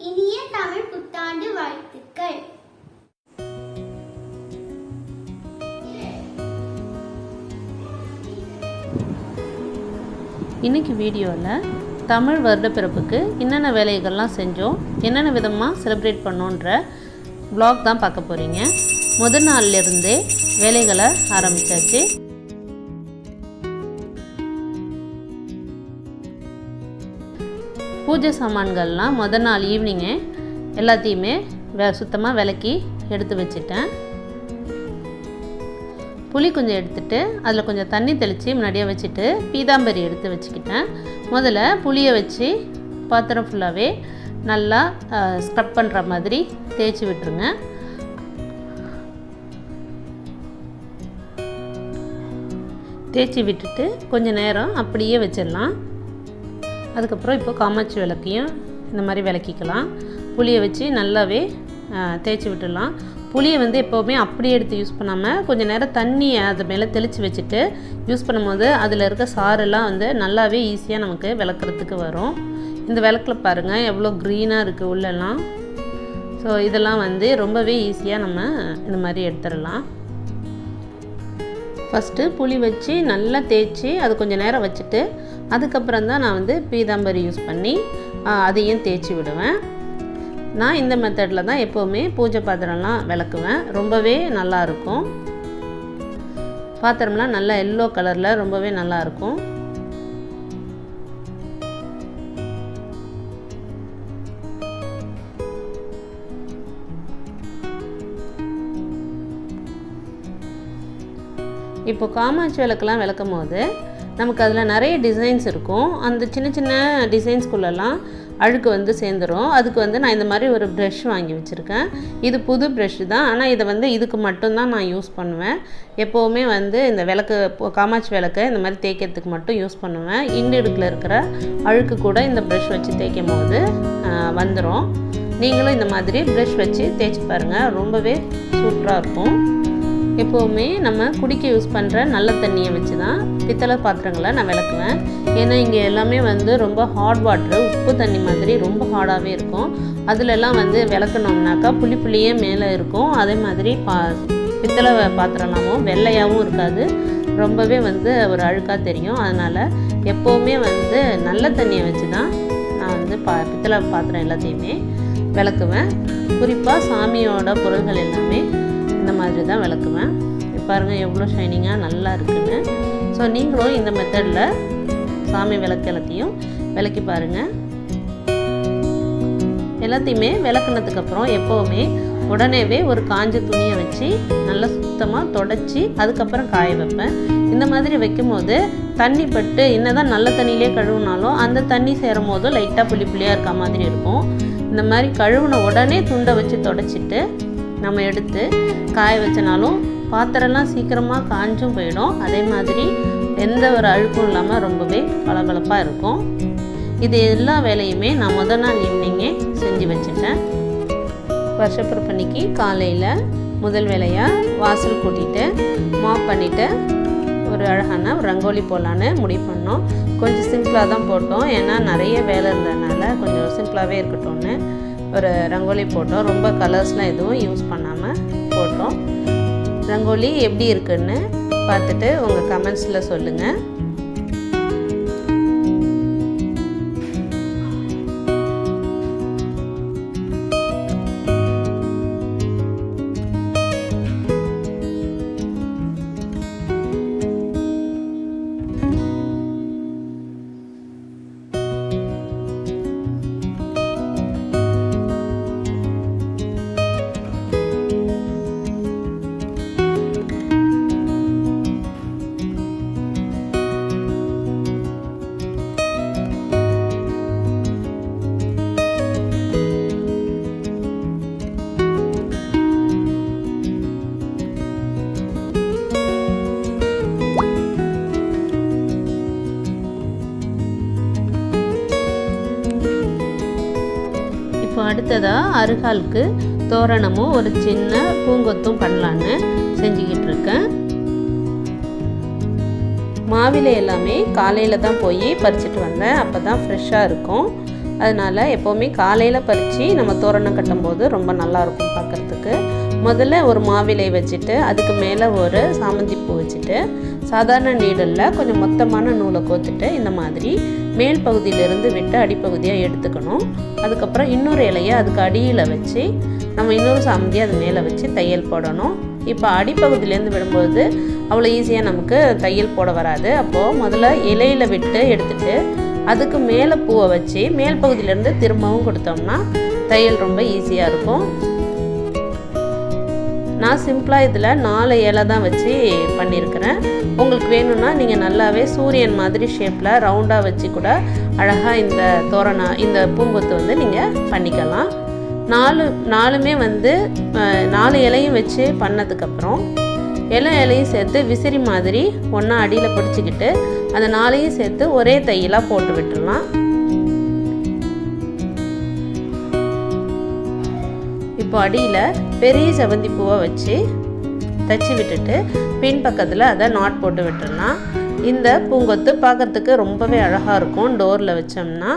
இனிய தமிழ் புத்தாண்டு வாழ்த்துக்கள். இன்னைக்கு வீடியோவில் தமிழ் வருடப்பிறப்புக்கு என்னென்ன வேலைகள்லாம் செஞ்சோம், என்னென்ன விதமாக செலிப்ரேட் பண்ணோன்ற vlog தான் பார்க்க போகிறீங்க. முதல் நாள்லேருந்தே வேலைகளை ஆரம்பித்தாச்சு. பூஜை சாமான்கள்லாம் முதல் நாள் ஈவினிங்கே எல்லாத்தையுமே சுத்தமாக விளக்கி எடுத்து வச்சுட்டேன். புளி கொஞ்சம் எடுத்துகிட்டு அதில் கொஞ்சம் தண்ணி தெளித்து முன்னாடியே வச்சுட்டு பீதாம்பரி எடுத்து வச்சுக்கிட்டேன். முதல்ல புளியை வச்சு பாத்திரம் ஃபுல்லாகவே நல்லா ஸ்க்ரப் பண்ணுற மாதிரி தேய்ச்சி விட்டுருங்க. தேய்ச்சி விட்டுட்டு கொஞ்சம் நேரம் அப்படியே வச்சிடலாம். அதுக்கப்புறம் இப்போ காமாட்சி விளக்கையும் இந்த மாதிரி விளக்கிக்கலாம். புளியை வச்சு நல்லாவே தேய்ச்சி விட்டுடலாம். புளியை எப்போவுமே அப்படியே எடுத்து யூஸ் பண்ணாமல் கொஞ்சம் நேரம் தண்ணியை அது மேலே தெளித்து வச்சுட்டு யூஸ் பண்ணும்போது அதில் இருக்க சாரெல்லாம் நல்லாவே ஈஸியாக நமக்கு விளக்குறதுக்கு வரும். இந்த விளக்கில் பாருங்கள் எவ்வளோ க்ரீனாக இருக்குது உள்ளெல்லாம். ஸோ இதெல்லாம் ரொம்பவே ஈஸியாக நம்ம இந்த மாதிரி எடுத்துடலாம். ஃபஸ்ட்டு புளி வச்சு நல்லா தேய்ச்சி அது கொஞ்சம் நேரம் வச்சுட்டு அதுக்கப்புறம் தான் நான் பீதாம்பரி யூஸ் பண்ணி அதையும் தேய்ச்சி விடுவேன். நான் இந்த மெத்தடில் தான் எப்போவுமே பூஜை பாத்திரம்லாம் விளக்குவேன். ரொம்பவே நல்லாயிருக்கும். பாத்திரம்லாம் நல்லா எல்லோ கலரில் ரொம்பவே நல்லாயிருக்கும். இப்போ காமாட்சி விளக்கெல்லாம் விளக்கும் போது நமக்கு அதில் நிறைய டிசைன்ஸ் இருக்கும். அந்த சின்ன சின்ன டிசைன்ஸ்குள்ளெல்லாம் அழுக்கு சேர்ந்துடும். அதுக்கு நான் இந்த மாதிரி ஒரு ப்ரஷ் வாங்கி வச்சுருக்கேன். இது புது ப்ரஷ் தான், ஆனால் இதை இதுக்கு மட்டும்தான் நான் யூஸ் பண்ணுவேன். எப்போவுமே இந்த விளக்கு காமாட்சி விளக்கை இந்த மாதிரி தேய்க்கிறதுக்கு மட்டும் யூஸ் பண்ணுவேன். இடுக்கில் இருக்கிற அழுக்கு கூட இந்த ப்ரஷ் வச்சு தேய்க்கும் போது வந்துடும். நீங்களும் இந்த மாதிரி ப்ரஷ் வச்சு தேய்ச்சி பாருங்கள், ரொம்பவே சூப்பராக இருக்கும். எப்போவுமே நம்ம குடிக்க யூஸ் பண்ணுற நல்ல தண்ணியை வச்சு தான் பித்தளை பாத்திரங்களை நான் விளக்குவேன். ஏன்னா இங்கே எல்லாமே ரொம்ப ஹாட் வாட்ரு, உப்பு தண்ணி மாதிரி ரொம்ப ஹார்டாகவே இருக்கும். அதிலெல்லாம் விளக்கணும்னாக்கா புளியே மேலே இருக்கும். அதே மாதிரி பித்தளை பாத்திரம்லாமும் வெள்ளையாகவும் இருக்காது, ரொம்பவே ஒரு அழுக்காக தெரியும். அதனால் எப்போவுமே நல்ல தண்ணியை வச்சு தான் நான் பித்தளை பாத்திரம் எல்லாத்தையுமே விளக்குவேன். குறிப்பாக சாமியோட பொருள்கள் எல்லாமே இந்த மாதிரி தான் விளக்குவேன். பாருங்கள் எவ்வளோ ஷைனிங்காக நல்லா இருக்குன்னு. ஸோ நீங்களும் இந்த மெத்தடில் சாமி விளக்கு எல்லாத்தையும் விளக்கி பாருங்கள். எல்லாத்தையுமே விளக்குனதுக்கப்புறம் எப்போவுமே உடனேவே ஒரு காஞ்ச துணியை வச்சு நல்லா சுத்தமாக தொடச்சி அதுக்கப்புறம் காய வைப்பேன். இந்த மாதிரி வைக்கும்போது தண்ணி பட்டு என்னதான் நல்ல தண்ணியிலே கழுவுனாலும் அந்த தண்ணி சேரும் போதும் லைட்டாக புளியாக இருக்க மாதிரி இருக்கும். இந்த மாதிரி கழுவுன உடனே துண்டை வச்சு தொடச்சிட்டு நம்ம எடுத்து காய வச்சனாலும் பாத்திரம்லாம் சீக்கிரமாக காஞ்சும் போயிடும். அதே மாதிரி எந்த ஒரு அழுக்கும் இல்லாமல் ரொம்பவே பளபளப்பாக இருக்கும். இது எல்லா வேலையுமே நான் முதல் நாள் ஈவினிங்கே செஞ்சு வச்சுட்டேன். வருஷப்பிறப்பன்னைக்கு காலையில் முதல் வேலையாக வாசல் கூட்டிகிட்டு மாப் பண்ணிவிட்டு ஒரு அழகான ஒரு ரங்கோலி போடலான்னு முடிவு பண்ணோம். கொஞ்சம் சிம்பிளாக தான் போட்டோம், ஏன்னா நிறைய வேலை இருந்ததுனால கொஞ்சம் சிம்பிளாகவே இருக்கட்டும்னு ஒரு ரங்கோலி போட்டோம். ரொம்ப கலர்ஸ்லாம் எதுவும் யூஸ் பண்ணாமல் போட்டோம். ரங்கோலி எப்படி இருக்குன்னு பார்த்துட்டு உங்கள் கமெண்ட்ஸில் சொல்லுங்கள். அடுத்ததாக அருகாலுக்கு தோரணமும் ஒரு சின்ன பூங்கொத்தும் பண்ணலான்னு செஞ்சுக்கிட்டு இருக்கேன். மாவிலை எல்லாமே காலையில் தான் போய் பறிச்சிட்டு வந்தேன். அப்போ தான் ஃப்ரெஷ்ஷாக இருக்கும். அதனால் எப்போவுமே காலையில் பறித்து நம்ம தோரணம் கட்டும்போது ரொம்ப நல்லாயிருக்கும் பார்க்குறதுக்கு. முதல்ல ஒரு மாவிலை வச்சுட்டு அதுக்கு மேலே ஒரு சாமந்தி பூ வச்சுட்டு சாதாரண நீடலில் கொஞ்சம் மொத்தமான நூலை கோத்துட்டு இந்த மாதிரி மேல் பகுதியிலேருந்து விட்டு அடிப்பகுதியாக எடுத்துக்கணும். அதுக்கப்புறம் இன்னொரு இலையை அதுக்கு அடியில் வச்சு நம்ம இன்னொரு சாமந்தியை அது மேலே வச்சு தையல் போடணும். இப்போ அடிப்பகுதியிலேருந்து விடும்போது அவ்வளோ ஈஸியாக நமக்கு தையல் போட வராது. அப்போது முதல்ல இலையில் விட்டு எடுத்துகிட்டு அதுக்கு மேலே பூவை வச்சு மேல் பகுதியிலேருந்து திரும்பவும் கொடுத்தோம்னா தையல் ரொம்ப ஈஸியாக இருக்கும். நான் சிம்பிளாக இதில் 4 இலை தான் வச்சு பண்ணியிருக்கிறேன். உங்களுக்கு வேணும்னா நீங்கள் நல்லாவே சூரியன் மாதிரி ஷேப்பில் ரவுண்டாக வச்சு கூட அழகாக இந்த தோரணம் இந்த பூங்கொத்து வந்து நீங்கள் பண்ணிக்கலாம். 4மே வந்து 4 இலையும் வச்சு பண்ணதுக்கப்புறம் இலையும் சேர்த்து விசிறி மாதிரி ஒன்றா அடியில் பிடிச்சிக்கிட்டு அந்த 4ஐயும் சேர்த்து ஒரே தையலாக போட்டு விட்டுடலாம். இப்போ அடியில் பெரிய செவந்தி பூவை வச்சு தைச்சி விட்டுட்டு பின் பக்கத்தில் அதை நாட் போட்டு விட்டுடலாம். இந்த பூங்கொத்து பார்க்கறதுக்கு ரொம்பவே அழகாக இருக்கும் டோரில் வச்சோம்னா.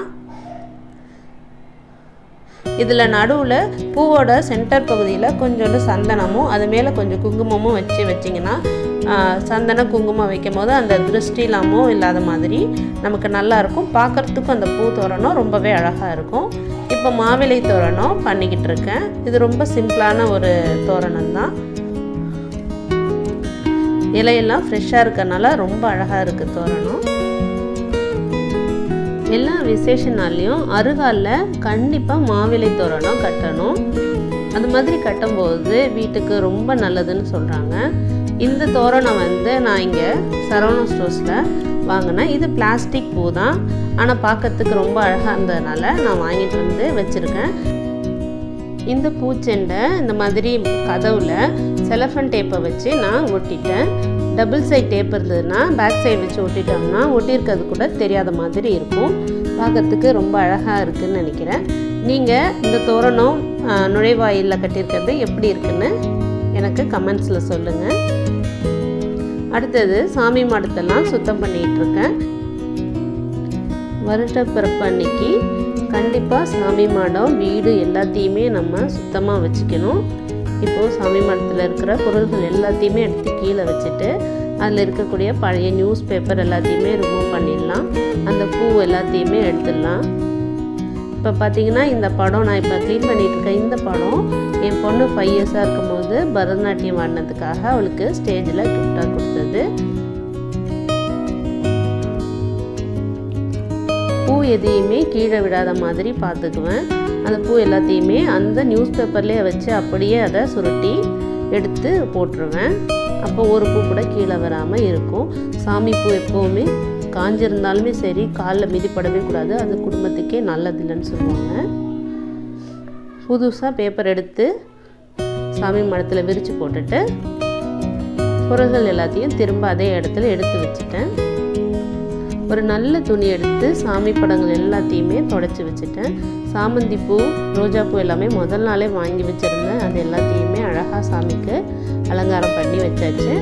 இதில் நடுவில் பூவோட சென்டர் பகுதியில் கொஞ்சோண்டு சந்தனமும் அது மேலே கொஞ்சம் குங்குமமும் வச்சிங்கன்னா சந்தன குங்குமம் வைக்கும் போது அந்த திருஷ்டிலாமும் இல்லாத மாதிரி நமக்கு நல்லாயிருக்கும். பார்க்குறதுக்கும் அந்த பூ தோரணம் ரொம்பவே அழகாக இருக்கும். இப்போ மாவிலை தோரணம் பண்ணிக்கிட்டு இருக்கேன். இது ரொம்ப சிம்பிளான ஒரு தோரணம் தான். இலையெல்லாம் ஃப்ரெஷ்ஷாக இருக்கறனால ரொம்ப அழகாக இருக்குது தோரணம். எல்லா விசேஷ நாள்லையும் அருகாலில் கண்டிப்பாக மாவிலை தோரணம் கட்டணும். அது மாதிரி கட்டும்போது வீட்டுக்கு ரொம்ப நல்லதுன்னு சொல்கிறாங்க. இந்த தோரணம் வந்து நான் இங்கே சரவணா ஸ்டோர்ஸில் வாங்கினேன். இது பிளாஸ்டிக் பூ தான், ஆனால் பார்க்கறதுக்கு ரொம்ப அழகாக இருந்ததுனால நான் வாங்கிட்டு வந்து வச்சுருக்கேன். இந்த பூச்செண்டை இந்த மாதிரி கதவுல செலஃபன் டேப்பை வச்சு நான் ஒட்டிட்டேன். டபுள் சைட் டேப் இருந்ததுன்னா பேக் சைடு வச்சு ஒட்டிட்டோம்னா ஒட்டியிருக்கிறது கூட தெரியாத மாதிரி இருக்கும். பார்க்கறதுக்கு ரொம்ப அழகாக இருக்குதுன்னு நினைக்கிறேன். நீங்கள் இந்த தோரணம் நுழைவாயிலில் கட்டியிருக்கிறது எப்படி இருக்குன்னு எனக்கு கமெண்ட்ஸில் சொல்லுங்கள். அடுத்தது சாமி மாடத்தெல்லாம் சுத்தம் பண்ணிகிட்ருக்கேன். வருட பிறப்பு அன்னைக்கு கண்டிப்பாக சாமி மாடம் வீடு எல்லாத்தையுமே நம்ம சுத்தமாக வச்சுக்கணும். இப்போது சாமி மாடத்தில் இருக்கிற பொருள்கள் எல்லாத்தையுமே எடுத்து கீழே வச்சுட்டு அதில் இருக்கக்கூடிய பழைய நியூஸ் பேப்பர் எல்லாத்தையுமே ரிமூவ் பண்ணிடலாம். அந்த பூ எல்லாத்தையுமே எடுத்துடலாம். இப்போ பார்த்திங்கன்னா இந்த படம் நான் இப்போ க்ளீன் பண்ணிகிட்ருக்கேன். இந்த படம் என் பொண்ணு 5 இயர்ஸாக இருக்கும்போது பரதநாட்டியம் ஆடினதுக்காக அவளுக்கு ஸ்டேஜில் கிஃப்டாக கொடுத்தது. பூ எதையுமே கீழே விடாத மாதிரி பார்த்துக்குவேன். அந்த பூ எல்லாத்தையுமே அந்த நியூஸ் பேப்பர்லேயே வச்சு அப்படியே அதை சுருட்டி எடுத்து போட்டுருவேன். அப்போ ஒரு பூ கூட கீழே வராமல் இருக்கும். சாமி பூ எப்போவுமே காஞ்சிருந்தாலுமே சரி காலில் மிதிப்படவே கூடாது, அது குடும்பத்துக்கே நல்லதில்லைன்னு சொல்லுவாங்க. புதுசாக பேப்பர் எடுத்து சாமி மடத்தில் விரித்து போட்டுட்டு பொருள்கள் எல்லாத்தையும் திரும்ப அதே இடத்துல எடுத்து வச்சுட்டேன். ஒரு நல்ல துணி எடுத்து சாமி படங்கள் எல்லாத்தையுமே தொடச்சி வச்சுட்டேன். சாமந்தி பூ ரோஜா பூ எல்லாமே முதல் நாளே வாங்கி வச்சுருந்தேன். அது எல்லாத்தையுமே அழகாக சாமிக்கு அலங்காரம் பண்ணி வச்சாச்சு.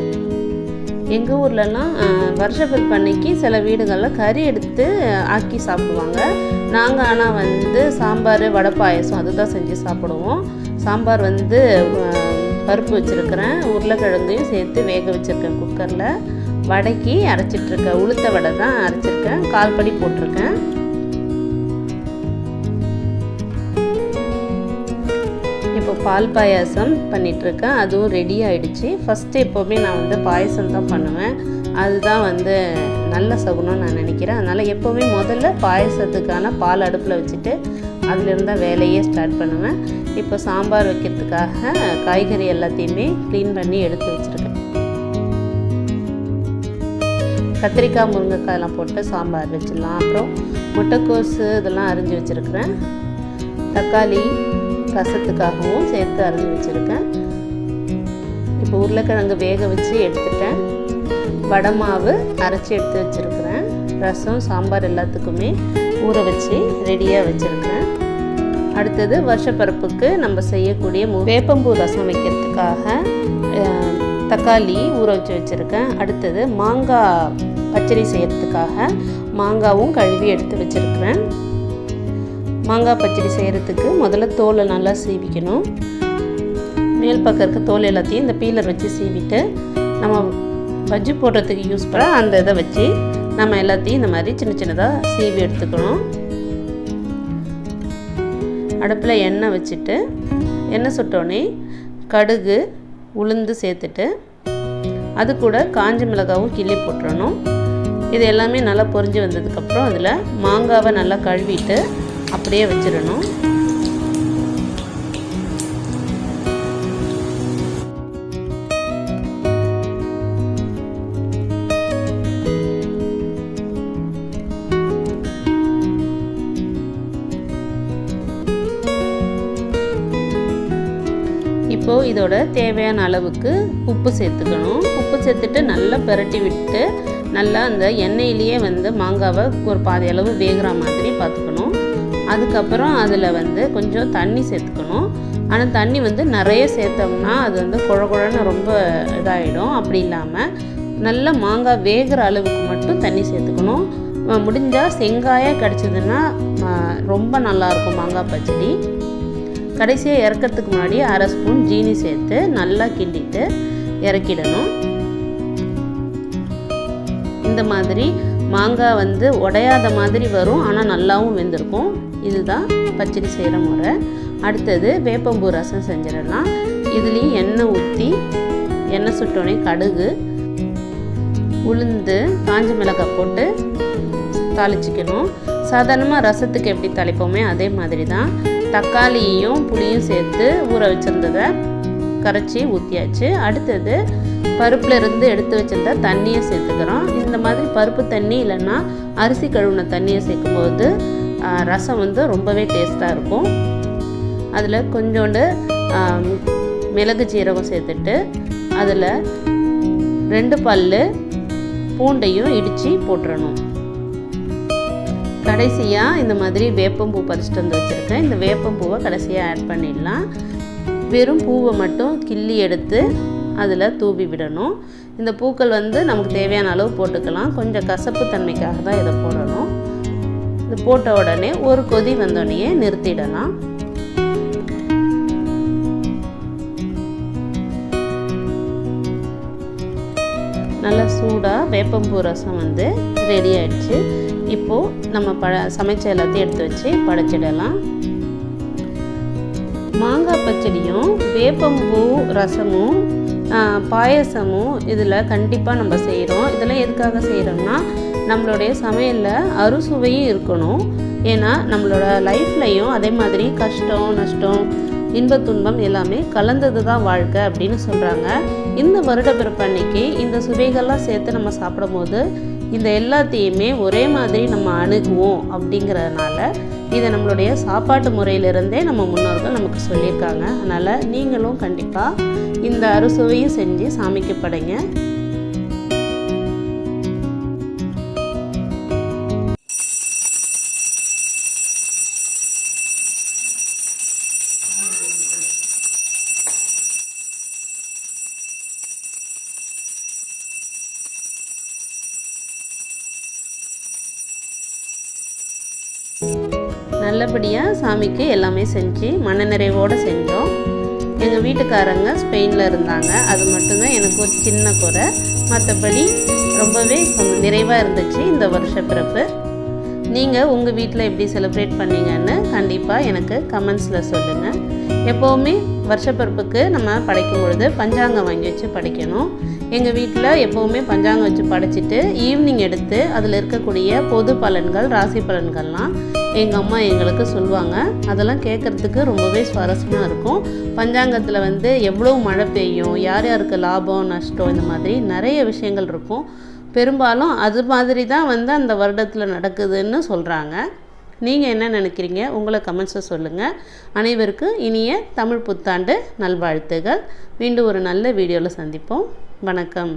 எங்கள் ஊர்லலாம் வருஷப்பிறப்பு அன்னைக்கு சில வீடுகளில் கறி எடுத்து ஆக்கி சாப்பிடுவாங்க. நாங்கள் ஆனால் வந்து சாம்பார் வடை பாயசம் அதுதான் செஞ்சு சாப்பிடுவோம். சாம்பார் வந்து பருப்பு வச்சுருக்கிறேன், உருளைக்கிழங்கையும் சேர்த்து வேக வச்சுருக்கேன் குக்கரில். வடைக்கு அரைச்சிட்ருக்கேன், உளுத்த வடை தான் அரைச்சிருக்கேன், 1/4 படி போட்டிருக்கேன். இப்போ பால் பாயாசம் பண்ணிகிட்ருக்கேன், அதுவும் ரெடி ஆகிடுச்சு. ஃபஸ்ட்டு எப்போவுமே நான் வந்து பாயசம் தான் பண்ணுவேன், அதுதான் வந்து நல்ல சகுனம் நான் நினைக்கிறேன். அதனால் எப்போவுமே முதல்ல பாயசத்துக்கான பால் அடுப்பில் வச்சுட்டு அதிலிருந்த வேலையே ஸ்டார்ட் பண்ணுவேன். இப்போ சாம்பார் வைக்கிறதுக்காக காய்கறி எல்லாத்தையுமே க்ளீன் பண்ணி எடுத்து வச்சுருக்கேன். கத்திரிக்காய் முருங்கைக்காயெல்லாம் போட்டு சாம்பார் வச்சிடலாம். அப்புறம் முட்டைக்கோசு இதெல்லாம் அரிஞ்சு வச்சுருக்கிறேன். தக்காளி ரசத்துக்காகவும் சேர்த்து அரிஞ்சு வச்சுருக்கேன். இப்போ உருளைக்கிழங்கு வேக வச்சு எடுத்துட்டேன். வடை மாவு அரைச்சி எடுத்து வச்சுருக்கிறேன். ரசம் சாம்பார் எல்லாத்துக்குமே ஊற வச்சு ரெடியாக வச்சுருக்கிறேன். அடுத்தது வருஷப்பருப்புக்கு நம்ம செய்யக்கூடிய வேப்பம்பூ ரசம் வைக்கிறதுக்காக தக்காளி ஊற வச்சு வச்சுருக்கேன். அடுத்தது மாங்காய் பச்சடி செய்கிறதுக்காக மாங்காவும் கழுவி எடுத்து வச்சுருக்கிறேன். மாங்காய் பச்சடி செய்கிறதுக்கு முதல்ல தோலை நல்லா சீவிக்கணும். மேல் பக்கம் இருக்க தோல் எல்லாத்தையும் இந்த பீலர் வச்சு சீவிட்டு நம்ம பஜ்ஜி போடுறதுக்கு யூஸ் பண்ணுற அந்த இதை வச்சு நம்ம எல்லாத்தையும் இந்த மாதிரி சின்ன சின்னதாக சீவி எடுத்துக்கணும். அடுப்பில் எண்ணெய் வச்சுட்டு எண்ணெய் சுட்டோடனே கடுகு உளுந்து சேர்த்துட்டு அது கூட காஞ்ச மிளகாவும் கிள்ளி போட்டுறணும். இது எல்லாமே நல்லா பொரிஞ்சு வந்ததுக்கப்புறம் அதில் மாங்காவை நல்லா கழுவிட்டு அப்படியே வச்சிடணும். இப்போது இதோட தேவையான அளவுக்கு உப்பு சேர்த்துக்கணும். உப்பு சேர்த்துட்டு நல்லா பிரட்டி விட்டு நல்லா அந்த எண்ணெயிலேயே வந்து மாங்காவை ஒரு பாதி அளவு வேகிற மாதிரி பார்த்துக்கணும். அதுக்கப்புறம் அதில் வந்து கொஞ்சம் தண்ணி சேர்த்துக்கணும். ஆனால் தண்ணி வந்து நிறைய சேர்த்தோம்னா அது வந்து குழகுழன்னு ரொம்ப இதாகிடும். அப்படி இல்லாமல் நல்லா மாங்காய் வேகிற அளவுக்கு மட்டும் தண்ணி சேர்த்துக்கணும். முடிஞ்சால் செங்காயாக கிடச்சிதுன்னா ரொம்ப நல்லாயிருக்கும் மாங்காய் பச்சடி. கடைசியாக இறக்கிறதுக்கு முன்னாடி 1/2 ஸ்பூன் ஜீனி சேர்த்து நல்லா கிண்டிட்டு இறக்கிடணும். இந்த மாதிரி மாங்காய் வந்து உடையாத மாதிரி வரும், ஆனால் நல்லாவும் வெந்திருக்கும். இதுதான் பச்சடி செய்கிற முறை. அடுத்தது வேப்பம்பூ ரசம் செஞ்சிடலாம். இதுலேயும் எண்ணெய் ஊற்றி எண்ணெய் சுட்டோடனே கடுகு உளுந்து காஞ்ச மிளகாய் போட்டு தாளிச்சிக்கணும். சாதாரணமாக ரசத்துக்கு எப்படி தாளிப்போமே அதே மாதிரி தான். தக்காளியையும் புளியும் சேர்த்து ஊற வச்சுருந்ததை கரைச்சி ஊற்றியாச்சு. அடுத்தது பருப்பில் இருந்து எடுத்து வச்சுருந்த தண்ணியை சேர்த்துக்கிறோம். இந்த மாதிரி பருப்பு தண்ணி இல்லைன்னா அரிசி கழுவுன தண்ணியை சேர்க்கும்போது ரசம் வந்து ரொம்பவே டேஸ்ட்டாக இருக்கும். அதில் கொஞ்சோண்டு மிளகு சீரகம் சேர்த்துட்டு அதில் 2 பல் பூண்டையும் இடித்து போட்டுறணும். கடைசியாக இந்த மாதிரி வேப்பம்பூ பறிச்சிட்டு வந்து வச்சுருக்கேன். இந்த வேப்பம்பூவை கடைசியாக ஆட் பண்ணிடலாம். வெறும் பூவை மட்டும் கிள்ளி எடுத்து அதில் தூவி விடணும். இந்த பூக்கள் வந்து நமக்கு தேவையான அளவு போட்டுக்கலாம். கொஞ்சம் கசப்பு தன்மைக்காக தான் இதை போடணும். இது போட்ட உடனே ஒரு கொதி வந்தோடனே நிறுத்திடலாம். நல்லா சூடாக வேப்பம்பூ ரசம் வந்து ரெடி ஆயிடுச்சு. இப்போது நம்ம சமைச்ச எல்லாத்தையும் எடுத்து வச்சு படைச்சிடலாம். மாங்காய் பச்சடியும் வேப்பம்பூ ரசமும் பாயசமும் இதில் கண்டிப்பாக நம்ம செய்கிறோம். இதெல்லாம் எதுக்காக செய்கிறோம்னா நம்மளுடைய சமையலில் அறுசுவையும் இருக்கணும். ஏன்னா நம்மளோட லைஃப்லையும் அதே மாதிரி கஷ்டம் நஷ்டம் இன்ப துன்பம் எல்லாமே கலந்தது தான் வாழ்க்கை அப்படின்னு சொல்கிறாங்க. இந்த வருட பிறப்பு அன்னைக்கு இந்த சுவைகள்லாம் சேர்த்து நம்ம சாப்பிடும் இந்த எல்லாத்தையுமே ஒரே மாதிரி நம்ம அணுகுவோம். அப்படிங்கிறதுனால இதை நம்மளுடைய சாப்பாட்டு முறையிலிருந்தே நம்ம முன்னோர்கள் நமக்கு சொல்லியிருக்காங்க. அதனால் நீங்களும் கண்டிப்பாக இந்த அறுசுவையும் செஞ்சு சாமிக்கு படைங்க. நல்லபடியாக சாமிக்கு எல்லாமே செஞ்சு மனநிறைவோடு செஞ்சோம். எங்கள் வீட்டுக்காரங்க ஸ்பெயினில் இருந்தாங்க. அது மட்டும்தான் எனக்கு ஒரு சின்ன குறை. மற்றபடி ரொம்பவே நிறைவாக இருந்துச்சு இந்த வருஷ பிறப்பு. நீங்கள் உங்கள் வீட்டில் எப்படி செலிப்ரேட் பண்ணீங்கன்னு கண்டிப்பாக எனக்கு கமெண்ட்ஸில் சொல்லுங்கள். எப்போவுமே வருஷப்பிறப்புக்கு நம்ம படைக்கும் பொழுது பஞ்சாங்கம் வாங்கி வச்சு படைக்கணும். எங்கள் வீட்டில் எப்போவுமே பஞ்சாங்கம் வச்சு படைச்சிட்டு ஈவினிங் எடுத்து அதில் இருக்கக்கூடிய பொது பலன்கள் ராசி பலன்கள்லாம் எங்கள் அம்மா எங்களுக்கு சொல்லுவாங்க. அதெல்லாம் கேட்குறதுக்கு ரொம்பவே சுவாரஸ்யமாக இருக்கும். பஞ்சாங்கத்தில் வந்து எவ்வளோ மழை பெய்யும், யார் யாருக்கு லாபம் நஷ்டம், இந்த மாதிரி நிறைய விஷயங்கள் இருக்கும். பெரும்பாலும் அது மாதிரி தான் வந்து அந்த வருடத்தில் நடக்குதுன்னு சொல்கிறாங்க. நீங்கள் என்ன நினைக்கிறீங்க? உங்களை கமெண்ட்ஸில் சொல்லுங்கள். அனைவருக்கும் இனிய தமிழ் புத்தாண்டு நல்வாழ்த்துகள். மீண்டும் ஒரு நல்ல வீடியோவில் சந்திப்போம். வணக்கம்.